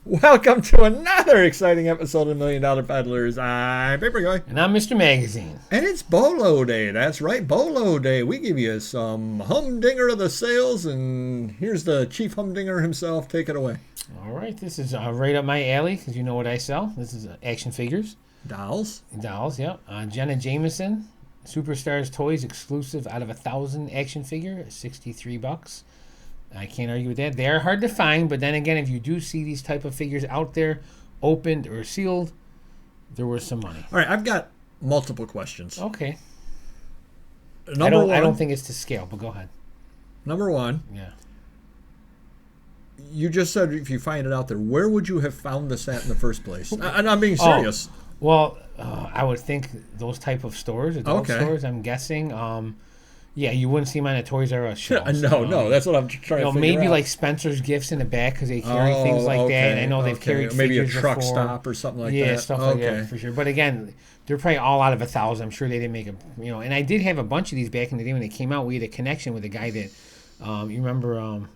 Welcome to another exciting episode of Million Dollar Peddlers. I'm Paper Guy. And I'm Mr. Magazine. And it's BOLO Day. That's right, BOLO Day. We give you some humdinger of the sales, and here's the chief humdinger himself. Take it away. All right, this is right up my alley because you know what I sell. This is action figures. Dolls. Dolls, yep. Jenna Jameson, Superstars Toys exclusive out of 1,000 action figure, $63. I can't argue with that. They are hard to find, but then again, if you do see these type of figures out there, opened or sealed, they're worth some money. All right, I've got multiple questions. Okay. Number I don't one. think it's to scale, but go ahead. Number one. Yeah. You just said if you find it out there, where would you have found this at in the first place? And I'm being serious. Well, I would think those type of stores, adult stores, I'm guessing. Yeah, you wouldn't see them on a Toys R Us shelves. No, that's what I'm trying to figure maybe out. like Spencer's Gifts in the back because they carry things like that. And I know they've carried maybe a figures truck before. stop or something like that. Yeah, stuff like that for sure. But again, they're probably all out of 1,000. I'm sure they didn't make a, And I did have a bunch of these back in the day when they came out. We had a connection with a guy that, you remember,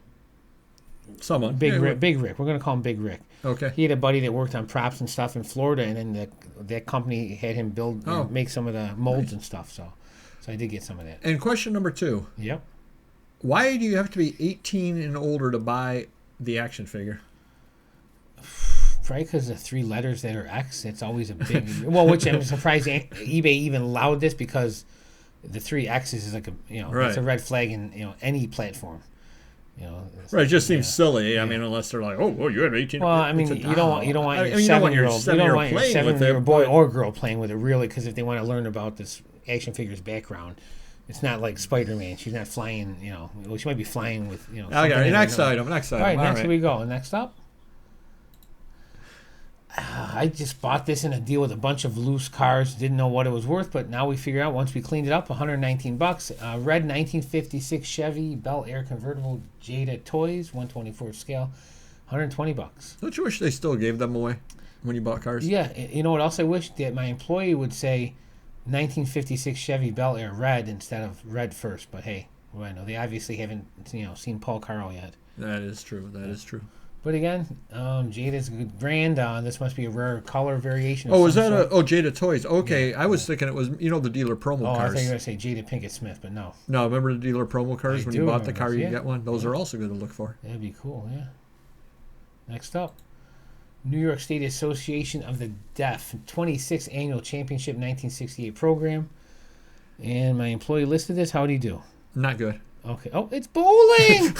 someone Big Rick. We're gonna call him Big Rick. Okay. He had a buddy that worked on props and stuff in Florida, and then that company had him build, make some of the molds and stuff. So I did get some of that. And question number 2. Yep. Why do you have to be 18 and older to buy the action figure? Probably because the 3 letters that are X. It's always a big. Well, which I'm surprised eBay even allowed this because the 3 X's is like a it's a red flag in any platform. Right, it just seems silly. I mean, unless they're like, oh, you have 18. Well, I mean, you don't want your 7-year-old boy or girl playing with it, really, because if they want to learn about this action figure's background, it's not like Spider-Man. She's not flying. Well, she might be flying with. I got it. Next item. All right, next we go. Next up. I just bought this in a deal with a bunch of loose cars. Didn't know what it was worth, but now we figure out once we cleaned it up, $119. Red 1956 Chevy Bel Air convertible Jada Toys, 124 scale, $120. Don't you wish they still gave them away when you bought cars? Yeah. You know what else I wish? That my employee would say 1956 Chevy Bel Air red instead of red first. But hey, I know they obviously haven't seen Paul Carl yet. That is true. That is true. But again, Jada's a good brand. This must be a rare color variation. Oh, is that Jada Toys? Okay, yeah, I was thinking it was the dealer promo cars. I thought you were going to say Jada Pinkett Smith, but no. No, remember the dealer promo cars when you bought the car, you get one. Those are also good to look for. That'd be cool. Yeah. Next up, New York State Association of the Deaf 26th Annual Championship 1968 program, and my employee listed this. How'd he do? Not good. Okay. Oh, it's bowling.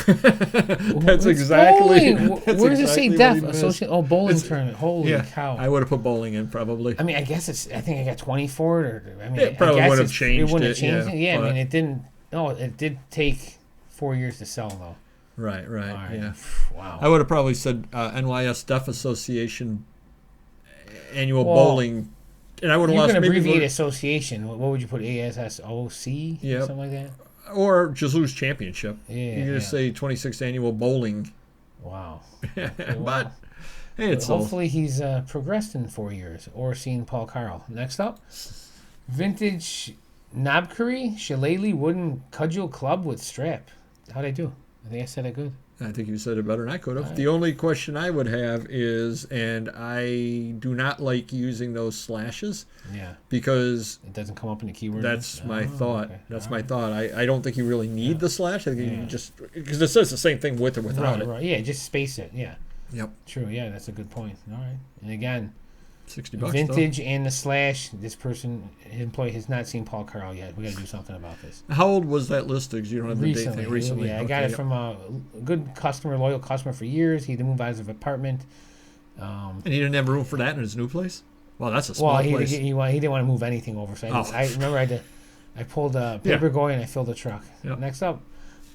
That's exactly. Where does it say deaf? Associate. Oh, bowling tournament. Holy cow! I would have put bowling in probably. I mean, I guess it's. I think I got 20 for it, or I mean, it probably would have changed. It wouldn't have changed it. Yeah, I mean, it didn't. No, it did take 4 years to sell though. Right. Yeah. Wow. I would have probably said NYS Deaf Association annual bowling. And I would have lost. You can abbreviate association. What would you put? ASSOC? Yeah. Something like that. Or just lose championship. Yeah. You can just say 26th annual bowling. Wow. But hey, it's hopefully he's progressed in 4 years or seen Paul Carl. Next up, vintage knobkery shillelagh wooden cudgel club with strap. How'd I do? I think I said it good. I think you said it better than I could have. Right. The only question I would have is, and I do not like using those slashes. Yeah. Because it doesn't come up in the keyword. That's my thought. Okay. That's my thought. I don't think you really need the slash. I think you just because it says the same thing with or without it. Right. Yeah, just space it. Yeah. Yep. True. Yeah, that's a good point. All right. And again, $60. Vintage and the slash. This person, his employee, has not seen Paul Carl yet. We got to do something about this. How old was that listed? Because you don't have the date thing. Recently. Yeah, I got it from a good customer, loyal customer for years. He had to move out of his apartment. And he didn't have room for that in his new place? Well, that's a small place. He didn't want to move anything over. So I remember I pulled a paper goy and I filled the truck. Yep. Next up,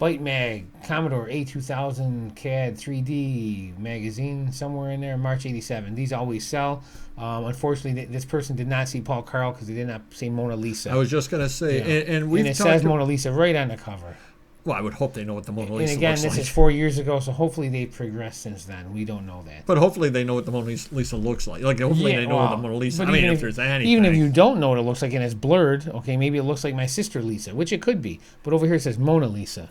Bite Mag, Commodore A2000 CAD 3D magazine, somewhere in there, March 87. These always sell. Unfortunately, this person did not see Paul Carl because they did not say Mona Lisa. I was just going to say, and it says Mona Lisa right on the cover. Well, I would hope they know what the Mona Lisa looks like. And again, this is 4 years ago, so hopefully they've progressed since then. We don't know that. But hopefully they know what the Mona Lisa looks like. Like, hopefully they know what the Mona Lisa... I mean, if there's anything... Even if you don't know what it looks like and it's blurred, okay, maybe it looks like my sister Lisa, which it could be. But over here it says Mona Lisa.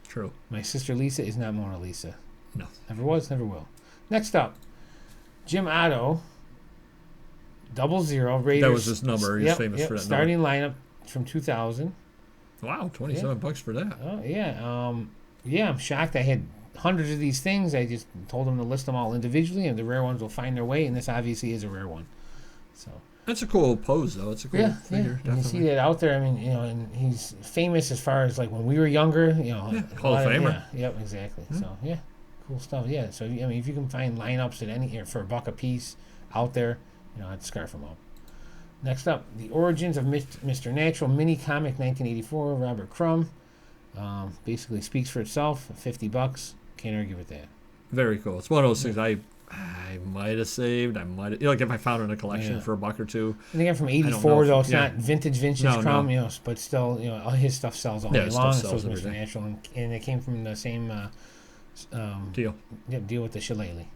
True. My sister Lisa is not Mona Lisa. No. Never was, never will. Next up, Jim Otto, 00 Raiders. That was his number. He's famous for that starting number. lineup from 2000. Wow, $27 for that. Oh, yeah. I'm shocked. I had hundreds of these things. I just told them to list them all individually, and the rare ones will find their way, and this obviously is a rare one. So that's a cool pose, though. It's a cool figure. And you see that out there. I mean, and he's famous as far as like when we were younger. Hall of Famer. Yep, exactly. So cool stuff. Yeah. So I mean, if you can find lineups at any for $1 a piece out there, I'd scarf them up. Next up, The Origins of Mr. Natural mini comic, 1984, Robert Crumb. Basically speaks for itself. $50. Can't argue with that. Very cool. It's one of those things I might have saved. I might like if I found it in a collection for $1 or $2. And again, from '84 though, it's not vintage Crumb, but still, all his stuff sells all day long. So does Mr. Natural, and it came from the same deal. Yep, deal with the shillelagh.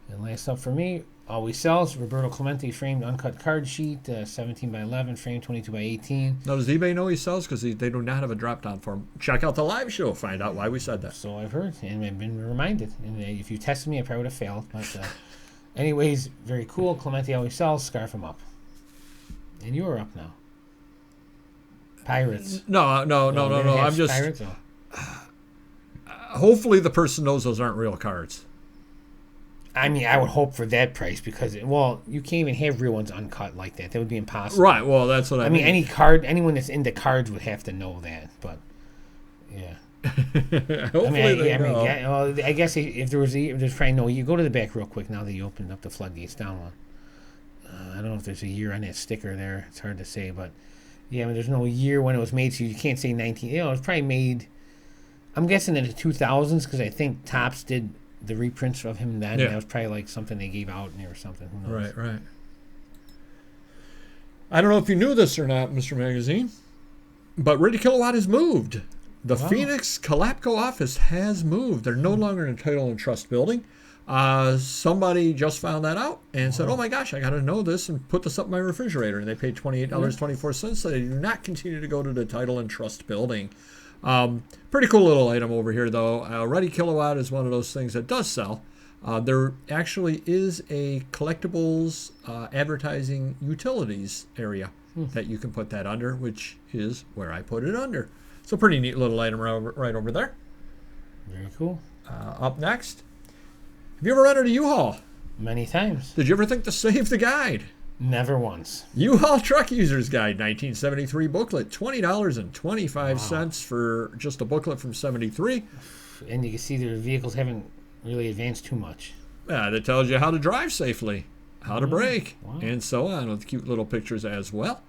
And last up for me, always sells Roberto Clemente framed uncut card sheet, 17 by 11, framed 22 by 18. Now, does eBay know he sells? Because they do not have a drop down for him. Check out the live show. Find out why we said that. So I've heard, and I've been reminded. And if you tested me, I probably would have failed. But anyways, very cool. Clemente always sells. Scarf him up. And you're up now. Pirates. No. I'm just. Pirates? Hopefully, the person knows those aren't real cards. I mean, I would hope for that price because, you can't even have real ones uncut like that. That would be impossible. Right. Well, that's what I mean. Anyone that's into cards would have to know that. But, yeah. I guess if there's probably no. You go to the back real quick now that you opened up the floodgates down one. I don't know if there's a year on that sticker there. It's hard to say, but there's no year when it was made, so you can't say 19. It was probably made. I'm guessing in the 2000s because I think Topps did the reprints of him then. That was probably like something they gave out in there or something. Who knows? Right. I don't know if you knew this or not, Mr. Magazine, but Reddy Kilowatt has moved. The Phoenix Kalapco office has moved. They're no longer in a title and trust building. Somebody just found that out and said, oh my gosh, I got to know this and put this up in my refrigerator. And they paid $28.24, so they do not continue to go to the title and trust building. Pretty cool little item over here, though. Reddy Kilowatt is one of those things that does sell. There actually is a collectibles advertising utilities area that you can put that under, which is where I put it under. It's a pretty neat little item right over there. Very cool. Up next, have you ever entered a U-Haul? Many times. Did you ever think to save the guide? Never once. U-Haul Truck User's Guide, 1973 booklet, $20.25 for just a booklet from 73. And you can see their vehicles haven't really advanced too much. That tells you how to drive safely, how to brake, and so on, with cute little pictures as well.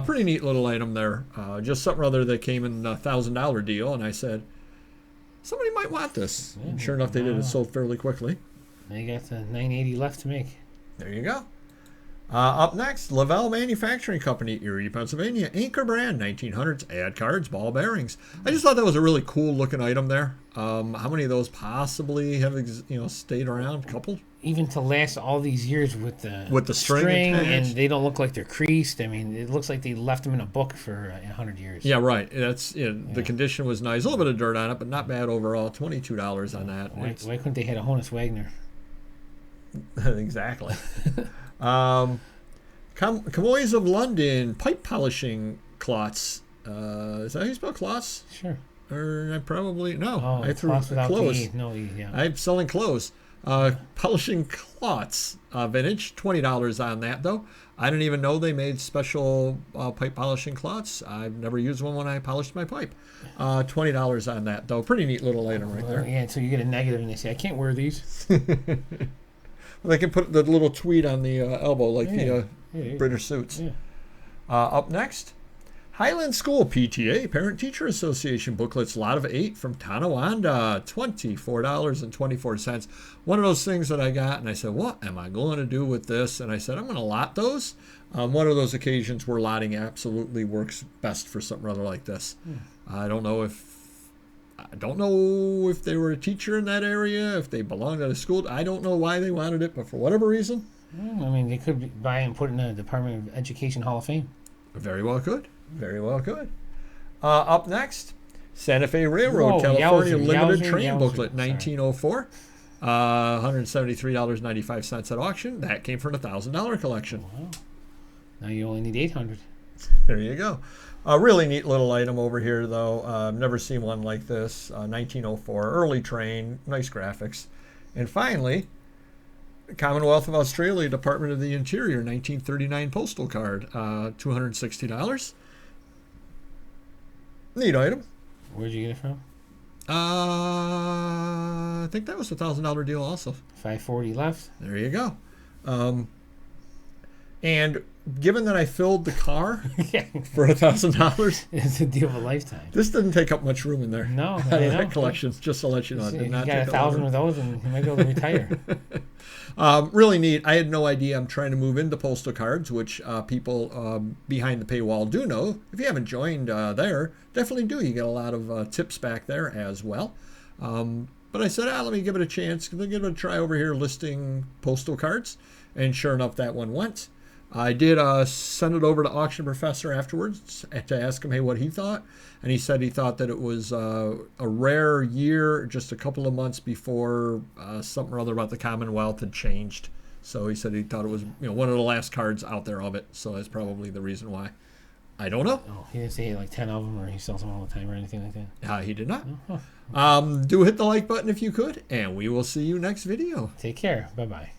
Pretty neat little item there. Just something other that came in a $1,000 deal, and I said, somebody might want this. And sure enough, they did. It sold fairly quickly. They got the $980 left to make. There you go. Up next, Lavelle Manufacturing Company, Erie, Pennsylvania. Anchor brand, 1900s, ad cards, ball bearings. I just thought that was a really cool looking item there. How many of those possibly have stayed around? A couple? Even to last all these years with the string and they don't look like they're creased. I mean, it looks like they left them in a book for 100 years. Yeah, right. The condition was nice. A little bit of dirt on it, but not bad overall. $22 on that. Why couldn't they hit a Honus Wagner? Exactly. Camoys of London pipe polishing cloths. Is that how you spell cloths? Sure. Or I probably no. Oh, I threw clothes. No, yeah. I'm selling clothes. Polishing cloths, vintage. $20 on that though. I didn't even know they made special pipe polishing cloths. I've never used one when I polished my pipe. $20 on that though. Pretty neat little item right there. Yeah. So you get a negative and they say I can't wear these. They can put the little tweed on the elbow like the British suits. Yeah. Up next, Highland School PTA, Parent Teacher Association booklets, lot of 8 from Tonawanda, $24.24. One of those things that I got, and I said, what am I going to do with this? And I said, I'm going to lot those. One of those occasions where lotting absolutely works best for something rather like this. I don't know if they were a teacher in that area, if they belonged at a school. I don't know why they wanted it, but for whatever reason. I mean, they could buy and put it in the Department of Education Hall of Fame. Very well could. Very well could. Up next, Santa Fe Railroad, California Limited Train booklet, 1904. $173.95 at auction. That came from a $1,000 collection. Wow. Now you only need 800. There you go. A really neat little item over here, though. Never seen one like this. 1904, early train, nice graphics. And finally, Commonwealth of Australia, Department of the Interior, 1939 postal card, $260. Neat item. Where'd you get it from? I think that was a $1,000 deal also. 540 left. There you go. And given that I filled the car for $1,000, it's a deal of a lifetime. This didn't take up much room in there. No, out of that collection, just to let you know. You got 1,000 of those, and you might be able to retire. Really neat. I had no idea. I'm trying to move into postal cards, which people behind the paywall do know. If you haven't joined there, definitely do. You get a lot of tips back there as well. But I said, let me give it a chance. Let me give it a try over here listing postal cards. And sure enough, that one went. I did send it over to Auction Professor afterwards to ask him, hey, what he thought. And he said he thought that it was a rare year, just a couple of months before something or other about the Commonwealth had changed. So he said he thought it was one of the last cards out there of it. So that's probably the reason why. I don't know. Oh, he didn't say like 10 of them, or he sells them all the time or anything like that? He did not. Do hit the like button if you could, and we will see you next video. Take care. Bye-bye.